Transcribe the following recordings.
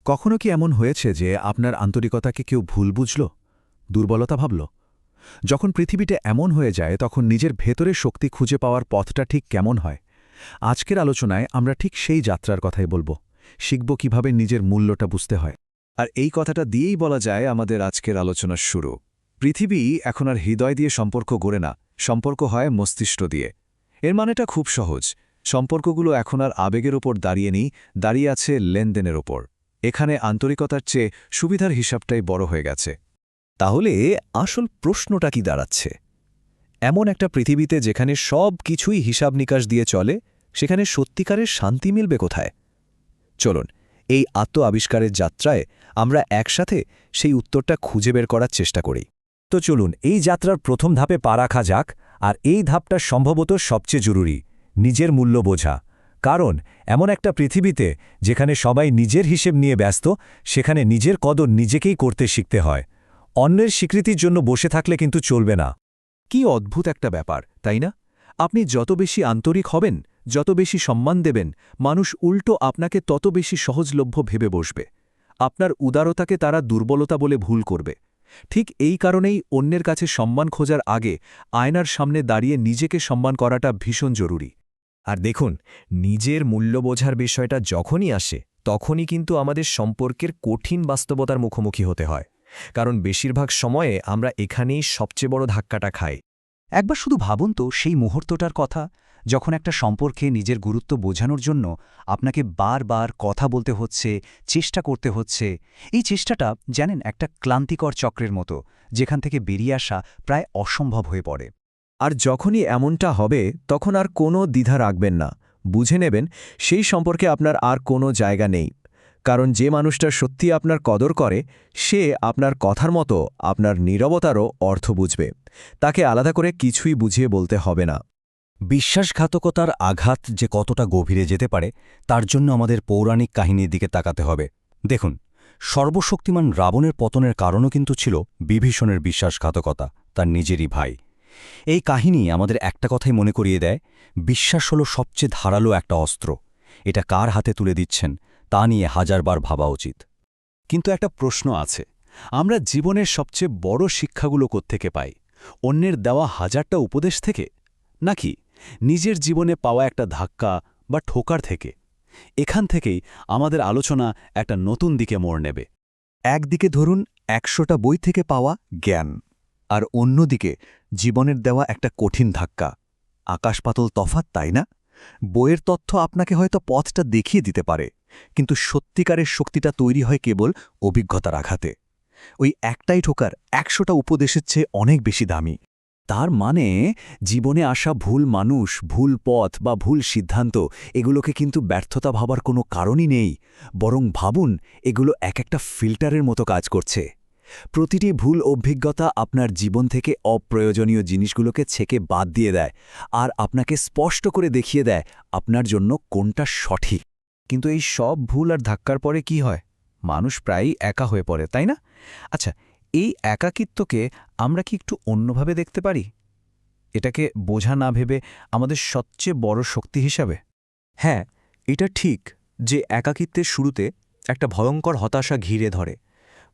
কখনো কি এমন হয়েছে যে আপনার আন্তরিকতাকে কেউ ভুল বুঝল, দুর্বলতা ভাবল? যখন পৃথিবীটা এমন হয়ে যায় তখন নিজের ভেতরের শক্তি খুঁজে পাওয়ার পথটা ঠিক কেমন হয়? আজকের আলোচনায় আমরা ঠিক সেই যাত্রার কথাই বলবো। শিখব কিভাবে নিজের মূল্যটা বুঝতে হয়। আর এই কথাটা দিয়েই বলা যায় আমাদের আজকের আলোচনার শুরু। পৃথিবী এখন আর হৃদয় দিয়ে সম্পর্ক গড়ে না, সম্পর্ক হয় মস্তিষ্ক দিয়ে। এর মানেটা খুব সহজ। সম্পর্কগুলো এখন আর আবেগের ওপর দাঁড়িয়ে নেই, দাঁড়িয়ে আছে লেনদেনের ওপর। এখানে আন্তরিকতার চেয়ে সুবিধার হিসাবটাই বড় হয়ে গেছে। তাহলে আসল প্রশ্নটা কি দাঁড়াচ্ছে? এমন একটা পৃথিবীতে যেখানে সব কিছুই হিসাব নিকাশ দিয়ে চলে, সেখানে সত্যিকারের শান্তি মিলবে কোথায়? চলুন, এই আত্ম-আবিষ্কারের যাত্রায় আমরা একসাথে সেই উত্তরটা খুঁজে বের করার চেষ্টা করি। তো চলুন, এই যাত্রার প্রথম ধাপে পা রাখা যাক। আর এই ধাপটা সম্ভবত সবচেয়ে জরুরি, নিজের মূল্য বোঝা। কারণ এমন একটা পৃথিবীতে যেখানে সবাই নিজের হিসেব নিয়ে ব্যস্ত, সেখানে নিজের কদর নিজেকেই করতে শিখতে হয়। অন্যের স্বীকৃতির জন্য বসে থাকলে কিন্তু চলবে না। কি অদ্ভুত একটা ব্যাপার, তাই না? আপনি যত বেশি আন্তরিক হবেন, যত বেশি সম্মান দেবেন, মানুষ উল্টো আপনাকে তত বেশি সহজলভ্য ভেবে বসবে। আপনার উদারতাকে তারা দুর্বলতা বলে ভুল করবে। ঠিক এই কারণেই অন্যের কাছে সম্মান খোঁজার আগে আয়নার সামনে দাঁড়িয়ে নিজেকে সম্মান করাটা ভীষণ জরুরি। আর দেখুন, নিজের মূল্য বোঝার বিষয়টা যখনই আসে, তখনই কিন্তু আমাদের সম্পর্কের কঠিন বাস্তবতার মুখোমুখি হতে হয়। কারণ বেশিরভাগ সময়ে আমরা এখানেই সবচেয়ে বড় ধাক্কাটা খাই। একবার শুধু ভাবুন তো সেই মুহূর্তটার কথা, যখন একটা সম্পর্কে নিজের গুরুত্ব বোঝানোর জন্য আপনাকে বারবার কথা বলতে হচ্ছে, চেষ্টা করতে হচ্ছে। এই চেষ্টাটা জানেন একটা ক্লান্তিকর চক্রের মতো, যেখান থেকে বেরিয়ে আসা প্রায় অসম্ভব হয়ে পড়ে। আর যখনই এমনটা হবে তখন আর কোনো দ্বিধা রাখবেন না। বুঝে নেবেন সেই সম্পর্কে আপনার আর কোনো জায়গা নেই। কারণ যে মানুষটা সত্যি আপনার কদর করে, সে আপনার কথার মতো আপনার নীরবতারও অর্থ বুঝবে। তাকে আলাদা করে কিছুই বুঝিয়ে বলতে হবে না। বিশ্বাসঘাতকতার আঘাত যে কতটা গভীরে যেতে পারে, তার জন্য আমাদের পৌরাণিক কাহিনীর দিকে তাকাতে হবে। দেখুন, সর্বশক্তিমান রাবণের পতনের কারণও কিন্তু ছিল বিভীষণের বিশ্বাসঘাতকতা, তার নিজেরই ভাই। এই কাহিনী আমাদের একটা কথাই মনে করিয়ে দেয়, বিশ্বাস হল সবচেয়ে ধারালো একটা অস্ত্র। এটা কার হাতে তুলে দিচ্ছেন তা নিয়ে হাজারবার ভাবা উচিত। কিন্তু একটা প্রশ্ন আছে, আমরা জীবনের সবচেয়ে বড় শিক্ষাগুলো কোত্থেকে পাই? অন্যের দেওয়া হাজারটা উপদেশ থেকে, নাকি নিজের জীবনে পাওয়া একটা ধাক্কা বা ঠোকার থেকে? এখান থেকেই আমাদের আলোচনা একটা নতুন দিকে মোড় নেবে। একদিকে ধরুন ১০০টা বই থেকে পাওয়া জ্ঞান, আর অন্যদিকে জীবনের দেওয়া একটা কঠিন ধাক্কা। আকাশপাতল তফাৎ, তাই না? বইয়ের তথ্য আপনাকে হয়তো পথটা দেখিয়ে দিতে পারে, কিন্তু সত্যিকারের শক্তিটা তৈরি হয় কেবল অভিজ্ঞতার আঘাতে। ওই একটাই ঠোকার ১০০টা উপদেশের চেয়ে অনেক বেশি দামি। তার মানে জীবনে আসা ভুল মানুষ, ভুল পথ বা ভুল সিদ্ধান্ত, এগুলোকে কিন্তু ব্যর্থতা ভাবার কোনো কারণই নেই। বরং ভাবুন, এগুলো এক একটা ফিল্টারের মতো কাজ করছে। প্রতিটি ভুল অভিজ্ঞতা আপনার জীবন থেকে অপ্রয়োজনীয় জিনিসগুলোকে ছেকে বাদ দিয়ে দেয়, আর আপনাকে স্পষ্ট করে দেখিয়ে দেয় আপনার জন্য কোনটা সঠিক। কিন্তু এই সব ভুল আর ধাক্কার পরে কি হয়? মানুষ প্রায়ই একা হয়ে পড়ে, তাই না? আচ্ছা, এই একাকিত্বকে আমরা কি একটু অন্যভাবে দেখতে পারি? এটাকে বোঝা না ভেবে আমাদের সবচেয়ে বড় শক্তি হিসাবে? হ্যাঁ, এটা ঠিক যে একাকিত্বের শুরুতে একটা ভয়ঙ্কর হতাশা ঘিরে ধরে।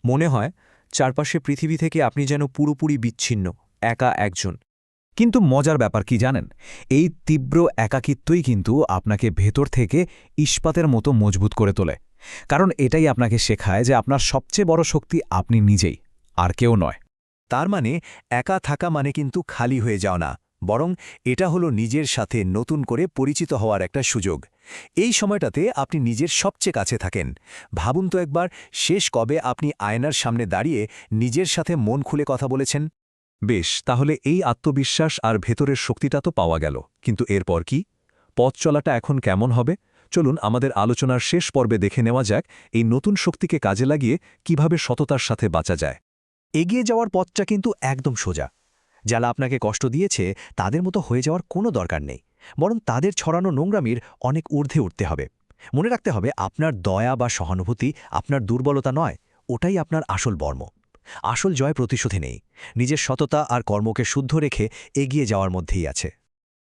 মনে হয় চারপাশে পৃথিবী থেকে আপনি যেন পুরোপুরি বিচ্ছিন্ন, একা একজন। কিন্তু মজার ব্যাপার কি জানেন? এই তীব্র একাকিত্বই কিন্তু আপনাকে ভেতর থেকে ইস্পাতের মতো মজবুত করে তোলে। কারণ এটাই আপনাকে শেখায় যে আপনার সবচেয়ে বড় শক্তি আপনি নিজেই, আর কেউ নয়। তার মানে একা থাকা মানে কিন্তু খালি হয়ে যাও না, বরং এটা হলো নিজের সাথে নতুন করে পরিচিত হওয়ার একটা সুযোগ। এই সময়টাতে আপনি নিজের সবচেয়ে কাছে থাকেন। ভাবুন তো একবার, শেষ কবে আপনি আয়নার সামনে দাঁড়িয়ে নিজের সাথে মন খুলে কথা বলেছেন? বেশ, তাহলে এই আত্মবিশ্বাস আর ভেতরের শক্তিটা তো পাওয়া গেল, কিন্তু এরপর কি? পথ চলাটা এখন কেমন হবে? চলুন আমাদের আলোচনার শেষ পর্বে দেখে নেওয়া যাক এই নতুন শক্তিকে কাজে লাগিয়ে কিভাবে সততার সাথে বাঁচা যায়। এগিয়ে যাওয়ার পথটা কিন্তু একদম সোজা। যারা আপনাকে কষ্ট দিয়েছে তাদের মতো হয়ে যাওয়ার কোনো দরকার নেই, বরং তাদের ছড়ানো নোংরামির অনেক ঊর্ধ্বে উঠতে হবে। মনে রাখতে হবে, আপনার দয়া বা সহানুভূতি আপনার দুর্বলতা নয়, ওটাই আপনার আসল বর্ম। আসল জয় প্রতিশোধে নেই, নিজের সততা আর কর্মকে শুদ্ধ রেখে এগিয়ে যাওয়ার মধ্যেই আছে।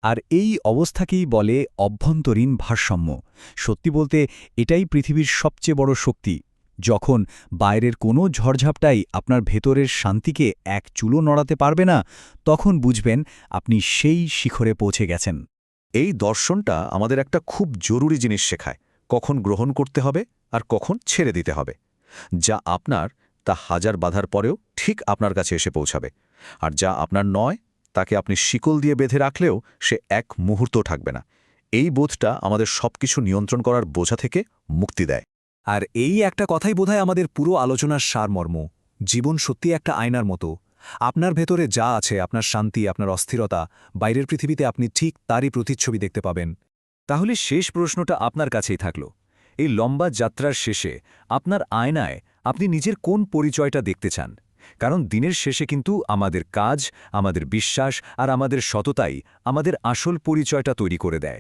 আর এই অবস্থাকেই বলে অভ্যন্তরীণ ভারসাম্য। সত্যি বলতে এটাই পৃথিবীর সবচেয়ে বড় শক্তি, যখন বাইরের কোনো ঝড়ঝাপটাই আপনার ভেতরের শান্তিকে এক চুলো নড়াতে পারবে না, তখন বুঝবেন আপনি সেই শিখরে পৌঁছে গেছেন। এই দর্শনটা আমাদের একটা খুব জরুরি জিনিস শেখায়, কখন গ্রহণ করতে হবে আর কখন ছেড়ে দিতে হবে। যা আপনার তা হাজার বাধার পরেও ঠিক আপনার কাছে এসে পৌঁছাবে, আর যা আপনার নয় তাকে আপনি শিকল দিয়ে বেঁধে রাখলেও সে এক মুহূর্ত থাকবে না। এই বোধটা আমাদের সবকিছু নিয়ন্ত্রণ করার বোঝা থেকে মুক্তি দেয়। আর এই একটা কথাই বোধহয় আমাদের পুরো আলোচনার সারমর্ম। জীবন সত্যি একটা আয়নার মতো। আপনার ভেতরে যা আছে, আপনার শান্তি, আপনার অস্থিরতা, বাইরের পৃথিবীতে আপনি ঠিক তারই প্রতিচ্ছবি দেখতে পাবেন। তাহলে শেষ প্রশ্নটা আপনার কাছেই থাকল। এই লম্বা যাত্রার শেষে আপনার আয়নায় আপনি নিজের কোন পরিচয়টা দেখতে চান? কারণ দিনের শেষে কিন্তু আমাদের কাজ, আমাদের বিশ্বাস আর আমাদের সততাই আমাদের আসল পরিচয়টা তৈরি করে দেয়।